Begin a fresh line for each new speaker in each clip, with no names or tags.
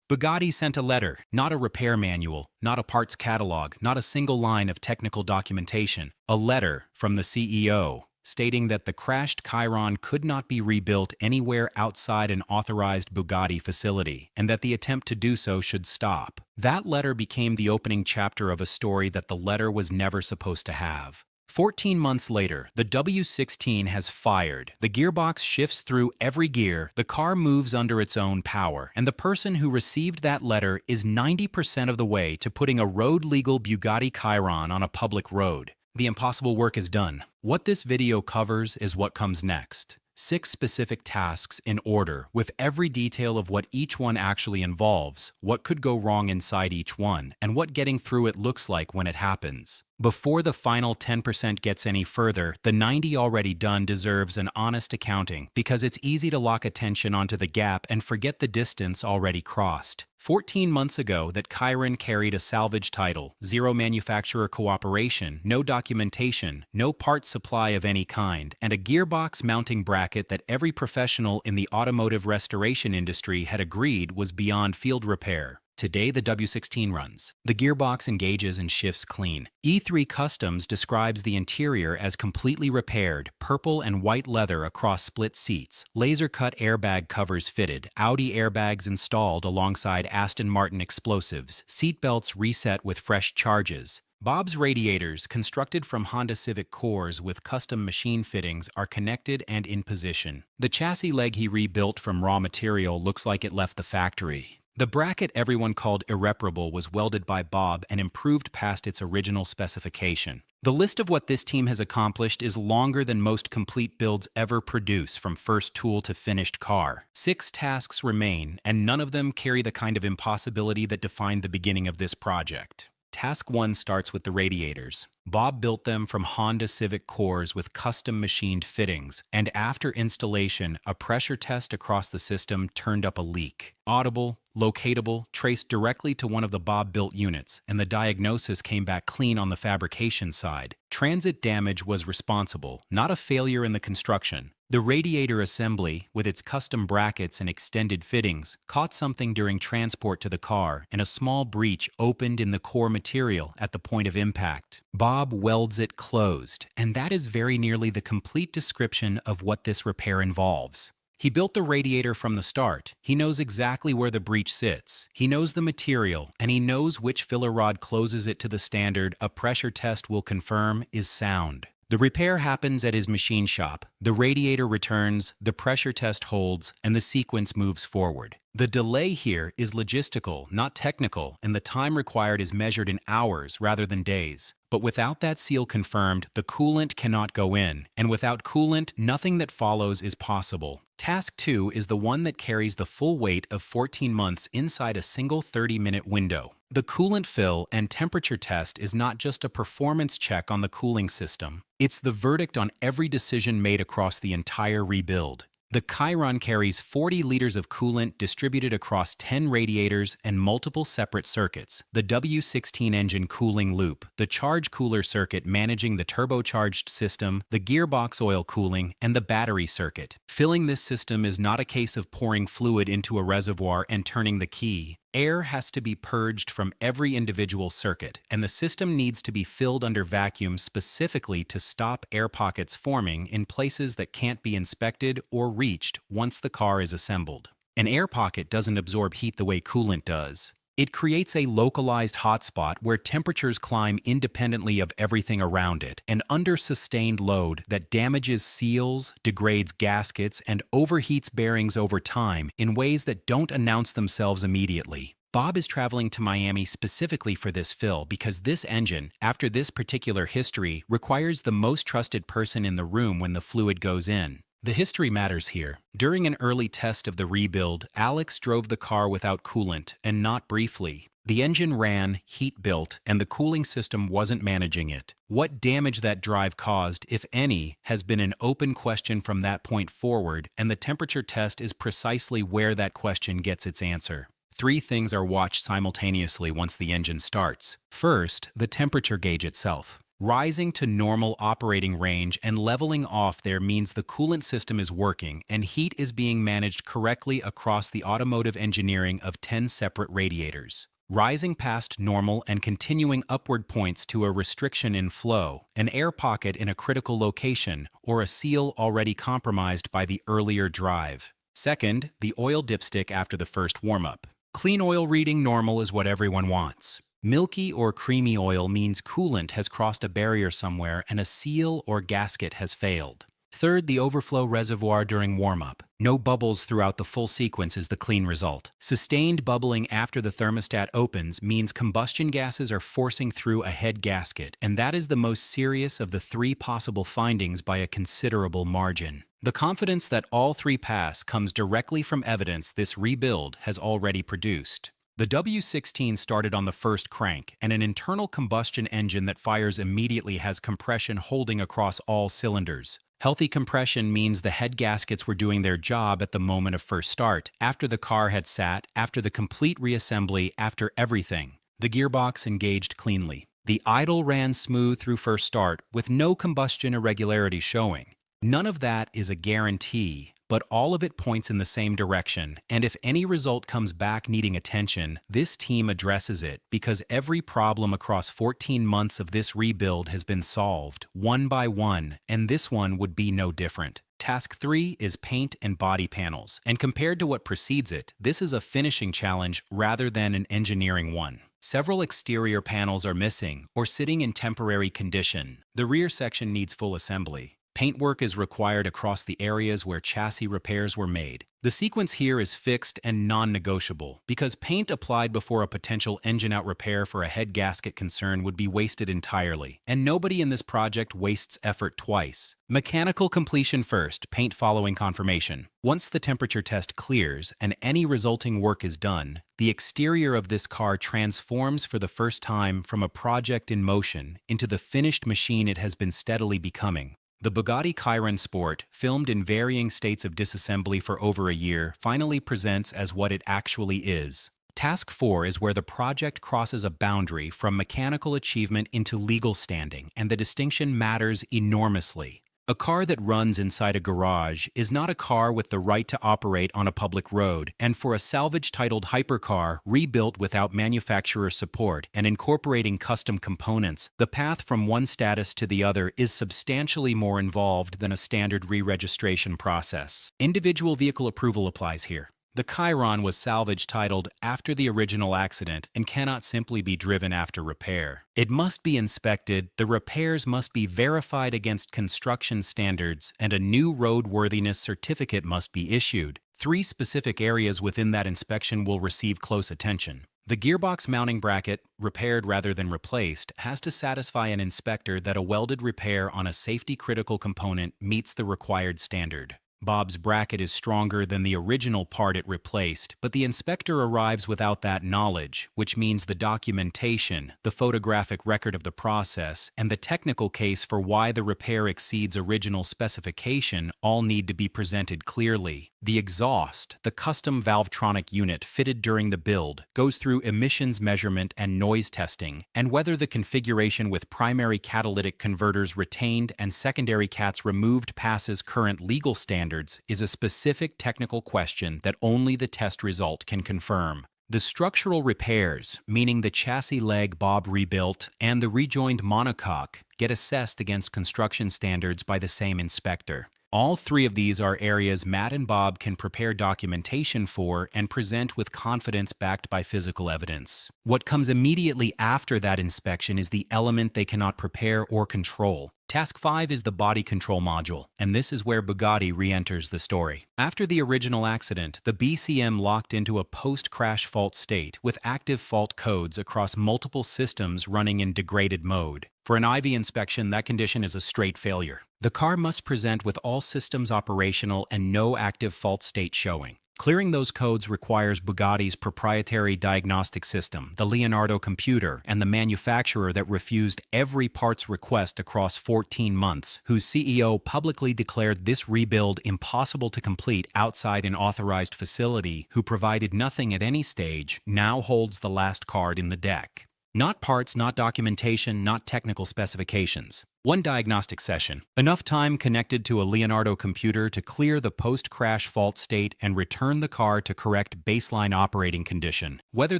Bugatti sent a letter, not a repair manual, not a parts catalog, not a single line of technical documentation. A letter from the CEO stating that the crashed Chiron could not be rebuilt anywhere outside an authorized Bugatti facility, and that the attempt to do so should stop. That letter became the opening chapter of a story that the letter was never supposed to have. 14 months later, the W16 has fired. The gearbox shifts through every gear, the car moves under its own power, and the person who received that letter is 90% of the way to putting a road-legal Bugatti Chiron on a public road. The impossible work is done. What this video covers is what comes next. 6 specific tasks in order, with every detail of what each one actually involves, what could go wrong inside each one, and what getting through it looks like when it happens. Before the final 10% gets any further, the 90 already done deserves an honest accounting, because it's easy to lock attention onto the gap and forget the distance already crossed. 14 months ago, that Chiron carried a salvage title, zero manufacturer cooperation, no documentation, no parts supply of any kind, and a gearbox mounting bracket that every professional in the automotive restoration industry had agreed was beyond field repair. Today, the W16 runs. The gearbox engages and shifts clean. E3 Customs describes the interior as completely repaired, purple and white leather across split seats, laser-cut airbag covers fitted, Audi airbags installed alongside Aston Martin explosives, seatbelts reset with fresh charges. Bob's radiators, constructed from Honda Civic cores with custom machine fittings, are connected and in position. The chassis leg he rebuilt from raw material looks like it left the factory. The bracket everyone called irreparable was welded by Bob and improved past its original specification. The list of what this team has accomplished is longer than most complete builds ever produce, from first tool to finished car. 6 tasks remain, and none of them carry the kind of impossibility that defined the beginning of this project. Task 1 starts with the radiators. Bob built them from Honda Civic cores with custom machined fittings, and after installation, a pressure test across the system turned up a leak. Audible, locatable, traced directly to one of the Bob-built units, and the diagnosis came back clean on the fabrication side. Transit damage was responsible, not a failure in the construction. The radiator assembly, with its custom brackets and extended fittings, caught something during transport to the car, and a small breach opened in the core material at the point of impact. Bob welds it closed, and that is very nearly the complete description of what this repair involves. He built the radiator from the start. He knows exactly where the breach sits. He knows the material, and he knows which filler rod closes it to the standard a pressure test will confirm is sound. The repair happens at his machine shop, the radiator returns, the pressure test holds, and the sequence moves forward. The delay here is logistical, not technical, and the time required is measured in hours rather than days. But without that seal confirmed, the coolant cannot go in, and without coolant, nothing that follows is possible. Task 2 is the one that carries the full weight of 14 months inside a single 30-minute window. The coolant fill and temperature test is not just a performance check on the cooling system. It's the verdict on every decision made across the entire rebuild. The Chiron carries 40 liters of coolant distributed across 10 radiators and multiple separate circuits: the W16 engine cooling loop, the charge cooler circuit managing the turbocharged system, the gearbox oil cooling, and the battery circuit. Filling this system is not a case of pouring fluid into a reservoir and turning the key. Air has to be purged from every individual circuit, and the system needs to be filled under vacuum specifically to stop air pockets forming in places that can't be inspected or reached once the car is assembled. An air pocket doesn't absorb heat the way coolant does. It creates a localized hotspot where temperatures climb independently of everything around it, and under sustained load that damages seals, degrades gaskets, and overheats bearings over time in ways that don't announce themselves immediately. Bob is traveling to Miami specifically for this fill because this engine, after this particular history, requires the most trusted person in the room when the fluid goes in. The history matters here. During an early test of the rebuild, Alex drove the car without coolant, and not briefly. The engine ran, heat built, and the cooling system wasn't managing it. What damage that drive caused, if any, has been an open question from that point forward, and the temperature test is precisely where that question gets its answer. 3 things are watched simultaneously once the engine starts. First, the temperature gauge itself. Rising to normal operating range and leveling off there means the coolant system is working and heat is being managed correctly across the automotive engineering of 10 separate radiators. Rising past normal and continuing upward points to a restriction in flow, an air pocket in a critical location, or a seal already compromised by the earlier drive. Second, the oil dipstick after the first warm-up. Clean oil reading normal is what everyone wants. Milky or creamy oil means coolant has crossed a barrier somewhere and a seal or gasket has failed. Third, the overflow reservoir during warm-up. No bubbles throughout the full sequence is the clean result. Sustained bubbling after the thermostat opens means combustion gases are forcing through a head gasket, and that is the most serious of the 3 possible findings by a considerable margin. The confidence that all 3 pass comes directly from evidence this rebuild has already produced. The W16 started on the first crank, and an internal combustion engine that fires immediately has compression holding across all cylinders. Healthy compression means the head gaskets were doing their job at the moment of first start, after the car had sat, after the complete reassembly, after everything. The gearbox engaged cleanly. The idle ran smooth through first start, with no combustion irregularity showing. None of that is a guarantee, but all of it points in the same direction, and if any result comes back needing attention, this team addresses it because every problem across 14 months of this rebuild has been solved, one by one, and this one would be no different. Task 3 is paint and body panels, and compared to what precedes it, this is a finishing challenge rather than an engineering one. Several exterior panels are missing or sitting in temporary condition. The rear section needs full assembly. Paintwork is required across the areas where chassis repairs were made. The sequence here is fixed and non-negotiable because paint applied before a potential engine-out repair for a head gasket concern would be wasted entirely, and nobody in this project wastes effort twice. Mechanical completion first, paint following confirmation. Once the temperature test clears and any resulting work is done, the exterior of this car transforms for the first time from a project in motion into the finished machine it has been steadily becoming. The Bugatti Chiron Sport, filmed in varying states of disassembly for over a year, finally presents as what it actually is. Task 4 is where the project crosses a boundary from mechanical achievement into legal standing, and the distinction matters enormously. A car that runs inside a garage is not a car with the right to operate on a public road, and for a salvage-titled hypercar rebuilt without manufacturer support and incorporating custom components, the path from one status to the other is substantially more involved than a standard re-registration process. Individual vehicle approval applies here. The Chiron was salvage titled after the original accident and cannot simply be driven after repair. It must be inspected, the repairs must be verified against construction standards, and a new roadworthiness certificate must be issued. 3 specific areas within that inspection will receive close attention. The gearbox mounting bracket, repaired rather than replaced, has to satisfy an inspector that a welded repair on a safety-critical component meets the required standard. Bob's bracket is stronger than the original part it replaced, but the inspector arrives without that knowledge, which means the documentation, the photographic record of the process, and the technical case for why the repair exceeds original specification all need to be presented clearly. The exhaust, the custom Valvetronic unit fitted during the build, goes through emissions measurement and noise testing, and whether the configuration with primary catalytic converters retained and secondary cats removed passes current legal standards is a specific technical question that only the test result can confirm. The structural repairs, meaning the chassis leg Bob rebuilt and the rejoined monocoque, get assessed against construction standards by the same inspector. All 3 of these are areas Matt and Bob can prepare documentation for and present with confidence backed by physical evidence. What comes immediately after that inspection is the element they cannot prepare or control. Task 5 is the body control module, and this is where Bugatti re-enters the story. After the original accident, the BCM locked into a post-crash fault state with active fault codes across multiple systems running in degraded mode. For an IV inspection, that condition is a straight failure. The car must present with all systems operational and no active fault state showing. Clearing those codes requires Bugatti's proprietary diagnostic system, the Leonardo computer, and the manufacturer that refused every parts request across 14 months, whose CEO publicly declared this rebuild impossible to complete outside an authorized facility, who provided nothing at any stage, now holds the last card in the deck. Not parts, not documentation, not technical specifications. One diagnostic session. Enough time connected to a Leonardo computer to clear the post-crash fault state and return the car to correct baseline operating condition. Whether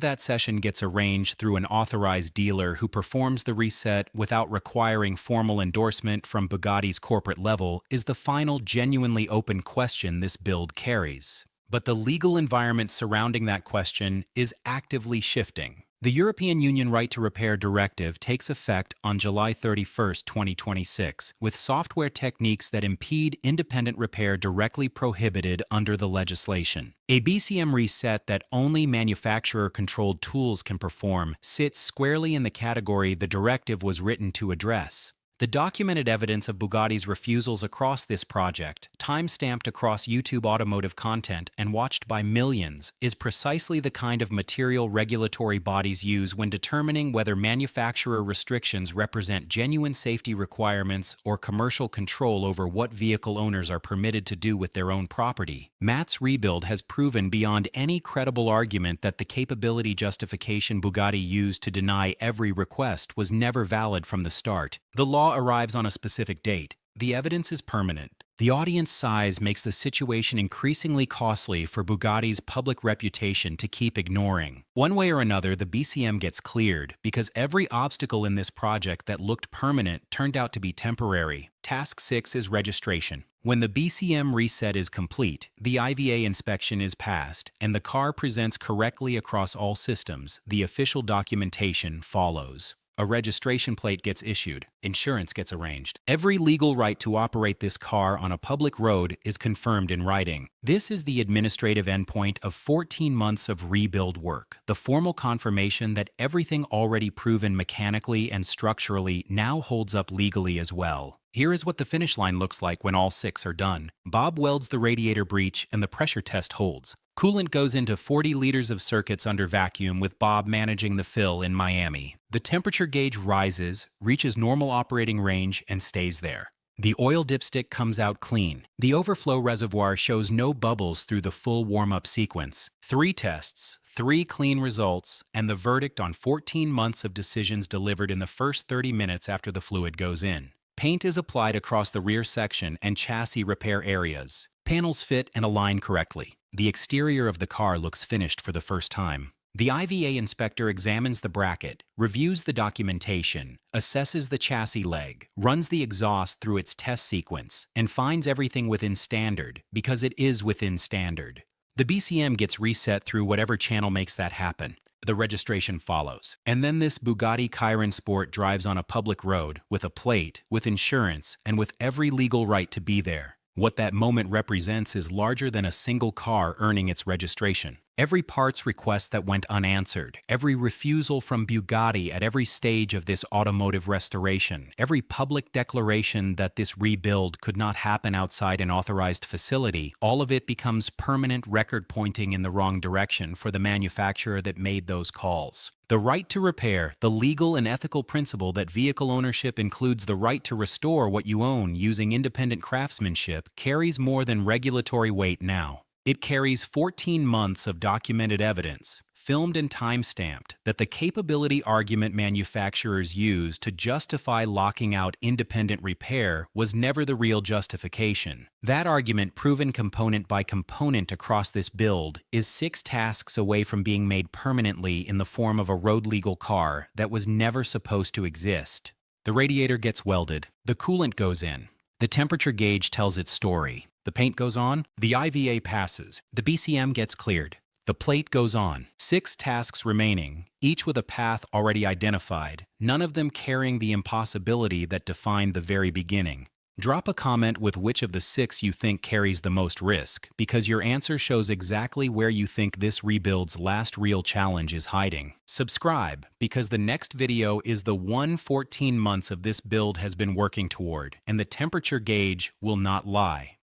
that session gets arranged through an authorized dealer who performs the reset without requiring formal endorsement from Bugatti's corporate level is the final genuinely open question this build carries. But the legal environment surrounding that question is actively shifting. The European Union Right to Repair Directive takes effect on July 31, 2026, with software techniques that impede independent repair directly prohibited under the legislation. A BCM reset that only manufacturer-controlled tools can perform sits squarely in the category the directive was written to address. The documented evidence of Bugatti's refusals across this project, time-stamped across YouTube automotive content and watched by millions, is precisely the kind of material regulatory bodies use when determining whether manufacturer restrictions represent genuine safety requirements or commercial control over what vehicle owners are permitted to do with their own property. Matt's rebuild has proven beyond any credible argument that the capability justification Bugatti used to deny every request was never valid from the start. The law arrives on a specific date. The evidence is permanent. The audience size makes the situation increasingly costly for Bugatti's public reputation to keep ignoring. One way or another, the BCM gets cleared because every obstacle in this project that looked permanent turned out to be temporary. Task 6 is registration. When the BCM reset is complete, the IVA inspection is passed, and the car presents correctly across all systems, the official documentation follows. A registration plate gets issued. Insurance gets arranged. Every legal right to operate this car on a public road is confirmed in writing. This is the administrative endpoint of 14 months of rebuild work, the formal confirmation that everything already proven mechanically and structurally now holds up legally as well. Here is what the finish line looks like when all 6 are done. Bob welds the radiator breech and the pressure test holds. Coolant goes into 40 liters of circuits under vacuum with Bob managing the fill in Miami. The temperature gauge rises, reaches normal operating range, and stays there. The oil dipstick comes out clean. The overflow reservoir shows no bubbles through the full warm-up sequence. 3 tests, 3 clean results, and the verdict on 14 months of decisions delivered in the first 30 minutes after the fluid goes in. Paint is applied across the rear section and chassis repair areas. Panels fit and align correctly. The exterior of the car looks finished for the first time. The IVA inspector examines the bracket, reviews the documentation, assesses the chassis leg, runs the exhaust through its test sequence, and finds everything within standard because it is within standard. The BCM gets reset through whatever channel makes that happen. The registration follows. And then this Bugatti Chiron Sport drives on a public road with a plate, with insurance, and with every legal right to be there. What that moment represents is larger than a single car earning its registration. Every parts request that went unanswered, every refusal from Bugatti at every stage of this automotive restoration, every public declaration that this rebuild could not happen outside an authorized facility, all of it becomes permanent record pointing in the wrong direction for the manufacturer that made those calls. The right to repair, the legal and ethical principle that vehicle ownership includes the right to restore what you own using independent craftsmanship, carries more than regulatory weight now. It carries 14 months of documented evidence, filmed and time-stamped, that the capability argument manufacturers use to justify locking out independent repair was never the real justification. That argument, proven component by component across this build, is 6 tasks away from being made permanently in the form of a road-legal car that was never supposed to exist. The radiator gets welded. The coolant goes in. The temperature gauge tells its story. The paint goes on. The IVA passes. The BCM gets cleared. The plate goes on. 6 tasks remaining, each with a path already identified, none of them carrying the impossibility that defined the very beginning. Drop a comment with which of the 6 you think carries the most risk, because your answer shows exactly where you think this rebuild's last real challenge is hiding. Subscribe, because the next video is the 14 months of this build has been working toward, and the temperature gauge will not lie.